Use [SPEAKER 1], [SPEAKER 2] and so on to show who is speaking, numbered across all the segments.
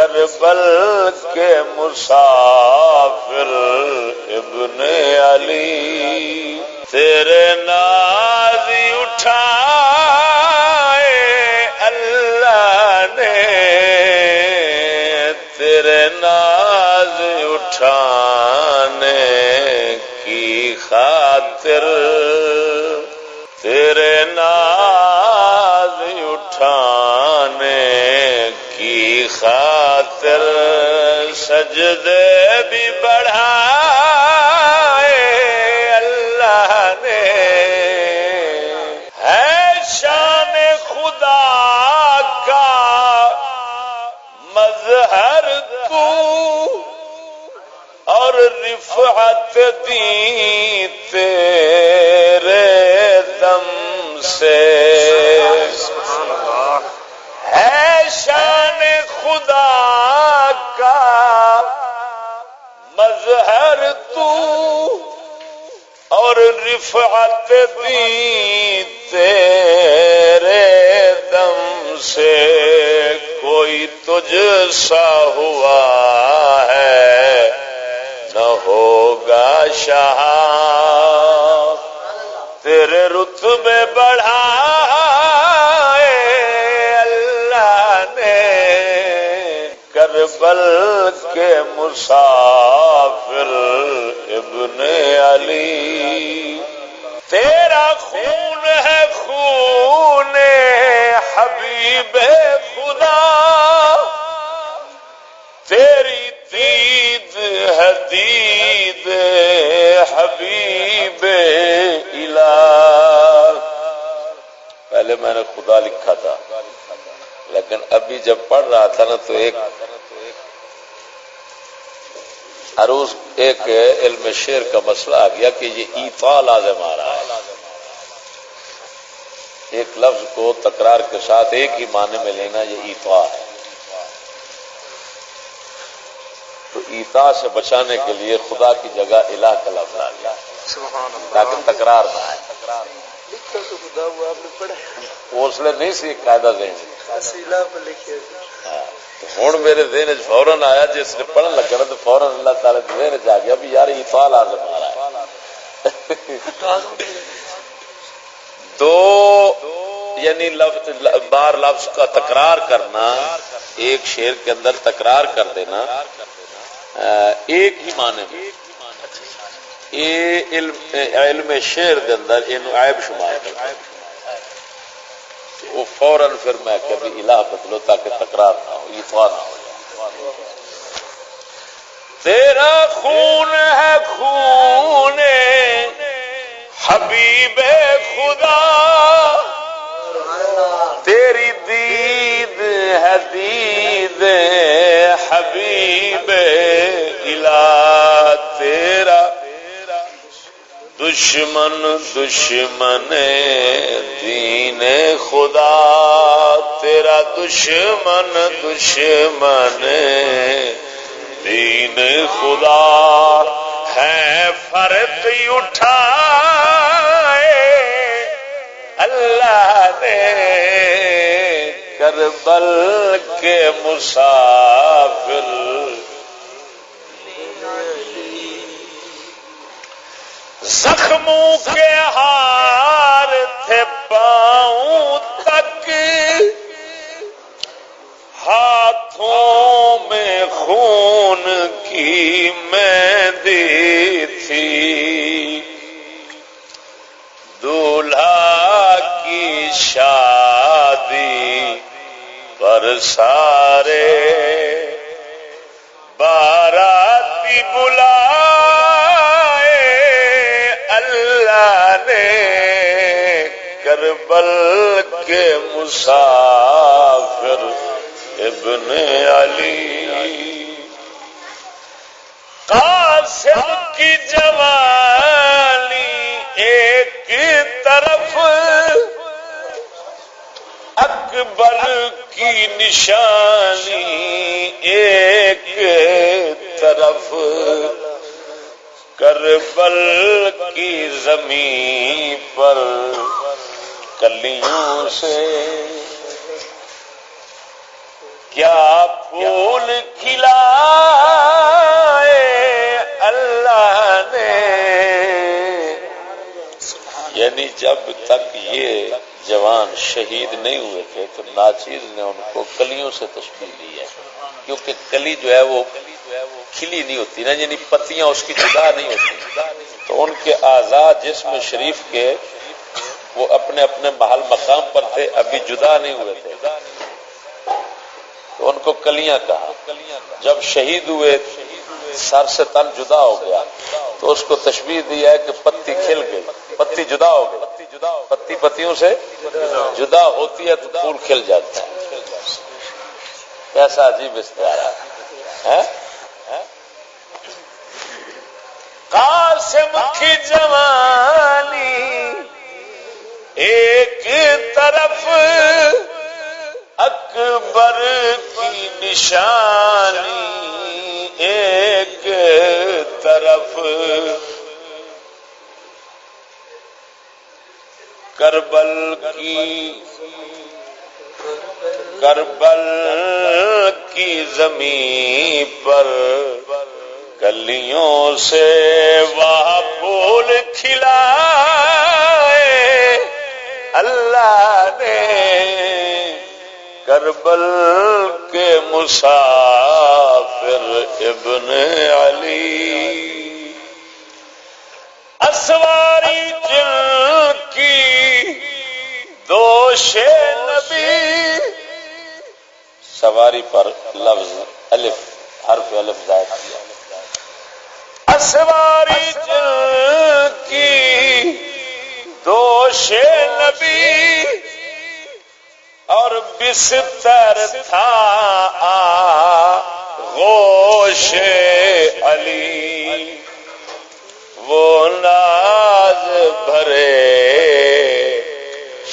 [SPEAKER 1] کربل کے مسافر ابن علی تیرے ناز اٹھائے اللہ نے تیرے ناز اٹھانے کی خاطر تیرے ناز اٹھانے کی خاطر سجدے بھی بڑھائے اللہ نے ہے شان خدا کا مظہر تو اور رفعت دی تیرے دم سے ہے شان خدا کا مظہر تو اور رفعت دی تیرے دم سے کوئی تجھ سا ہوا ہے نہ ہوگا شاہ تیرے رتبے بڑھائے اللہ نے کربل کے مسافر ابن علی تیرا خون ہے خون حبیب خدا تیری دید ہے دید حبیب الہ پہلے میں نے خدا لکھا تھا لیکن ابھی جب پڑھ رہا تھا نا تو ایک عروض ایک علم شعر کا مسئلہ آ گیا کہ یہ ایفا لازم آ رہا ہے ایک لفظ کو تکرار کے ساتھ ایک ہی معنی میں لینا یہ ایفا ہے تو ایتا سے بچانے کے لیے خدا کی جگہ الہ کا لفظ آ گیا تاکہ تکرار نہ آئے وہ اس لیے نہیں سی قاعدہ ذہن ہوں میرے ذہن فوراً آیا جس نے پڑھن لگا نا تو فوراً اللہ تعالیٰ کے ذہن آ گیا بھی یار ایفا لازم آ رہا ہے تو یعنی بار لفظ کا تکرار کرنا ایک شعر کے اندر تکرار کر دینا ایک ہی معنی میں یہ علم شعر کے اندر یہ عیب شمار کرتا ہے وہ فوراً پھر میں کبھی الہ بدلو تاکہ تکرار نہ ہو ایفا نہ ہو تیرا خون ہے خون حبیب خدا تیری دید ہے دید حبیب الہ تیرا دشمن دشمن دین خدا تیرا دشمن دشمن دین خدا ہے فرق اٹھائے اللہ نے کربل کے مسافر زخموں کے ہار تھے پاؤں تک ہاتھوں میں خون کی مہندی تھی دولہا کی شادی پر سارے باراتی بلائے اللہ نے کربل کے مسافر ابن علی قاسم کی جوانی ایک طرف اکبر کی نشانی ایک طرف کربل کی زمین پر کلیوں سے کیا پھول کھلائے اللہ نے، یعنی جب تک یہ جوان شہید نہیں ہوئے تھے تو ناچیز نے ان کو کلیوں سے تشبیہ دی ہے، کیونکہ کلی جو ہے وہ کھلی نہیں ہوتی نا، یعنی پتیاں اس کی جدا نہیں ہوتی، تو ان کے اعضاء جسم شریف کے وہ اپنے اپنے محل مقام پر تھے، ابھی جدا نہیں ہوئے تھے، تو ان کو کلیاں کہا۔ جب شہید ہوئے سر سے تن جدا ہو گیا تو اس کو تشبیہ دیا ہے کہ پتی کھل گئی، پتی جدا ہو گئی، پتی پتیوں سے جدا ہوتی ہے تو پھول کھل جاتا ہے۔ کیسا عجیب استعارہ ہے۔ قاسم کی جوانی ایک طرف، اکبر کی نشانی ایک طرف، کربل کی زمین پر کلیوں سے وہ پھول کھلائے اللہ نے، کربل کے مسافر ابن علی، اسواری جن کی دوش نبی، سواری پر لفظ الف حرف الف زائد کیا، اسواری جن کی دوش نبی، اور بستر تھا غوش علی، وہ ناز بھرے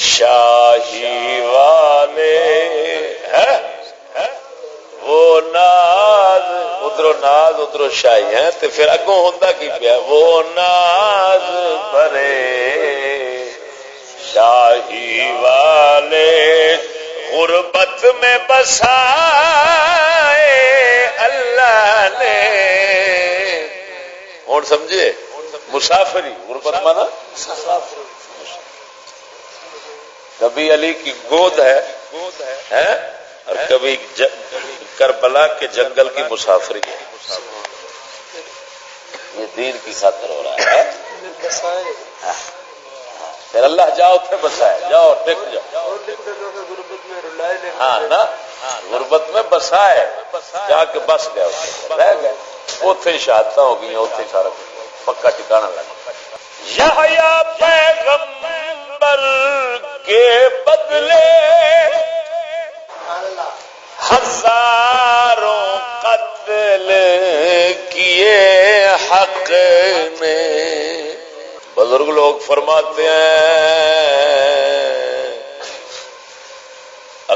[SPEAKER 1] شاہی والے، وہ ناز ادھرو ناز ادھرو شاہی ہیں، تو پھر اگوں ہوتا کی پیا، وہ ناز بھرے شاہی والے غربت میں بسائے اللہ نے۔ اور سمجھے مسافری، غربت مانا کبھی علی کی گود ہے اور کبھی کربلا کے جنگل کی مسافری ہے، یہ دین کی خاطر ہو رہا ہے۔ پھر اللہ جاؤ تھے بسائے، جاؤ ٹک جاؤ، ہاں نا، غربت میں بسائے، جا کے بس گئے، رہ گئے، اوتھے شہادتاں ہو گئی، اوتھے سارا پکا ٹھکانا لگا۔ یحییٰ پیغمبر کے بدلے ہزاروں قتل کیے حق نے، بزرگ لوگ فرماتے ہیں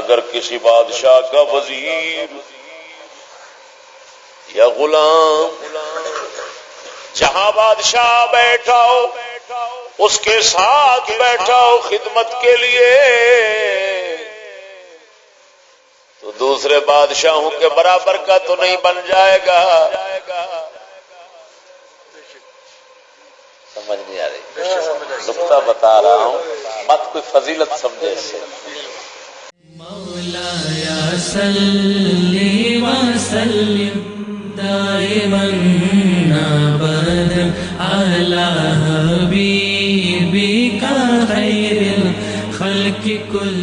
[SPEAKER 1] اگر کسی بادشاہ کا وزیر یا غلام جہاں بادشاہ بیٹھا ہو اس کے ساتھ بیٹھا ہو خدمت کے لیے، تو دوسرے بادشاہوں کے برابر کا تو نہیں بن جائے گا۔ سمجھ نہیں آ رہی، نقطہ بتا رہا ہوں، مت کوئی فضیلت سمجھے اس سے۔
[SPEAKER 2] مولایا صلی وسلم دائما ابدا علی حبیبک خیر الخلق کل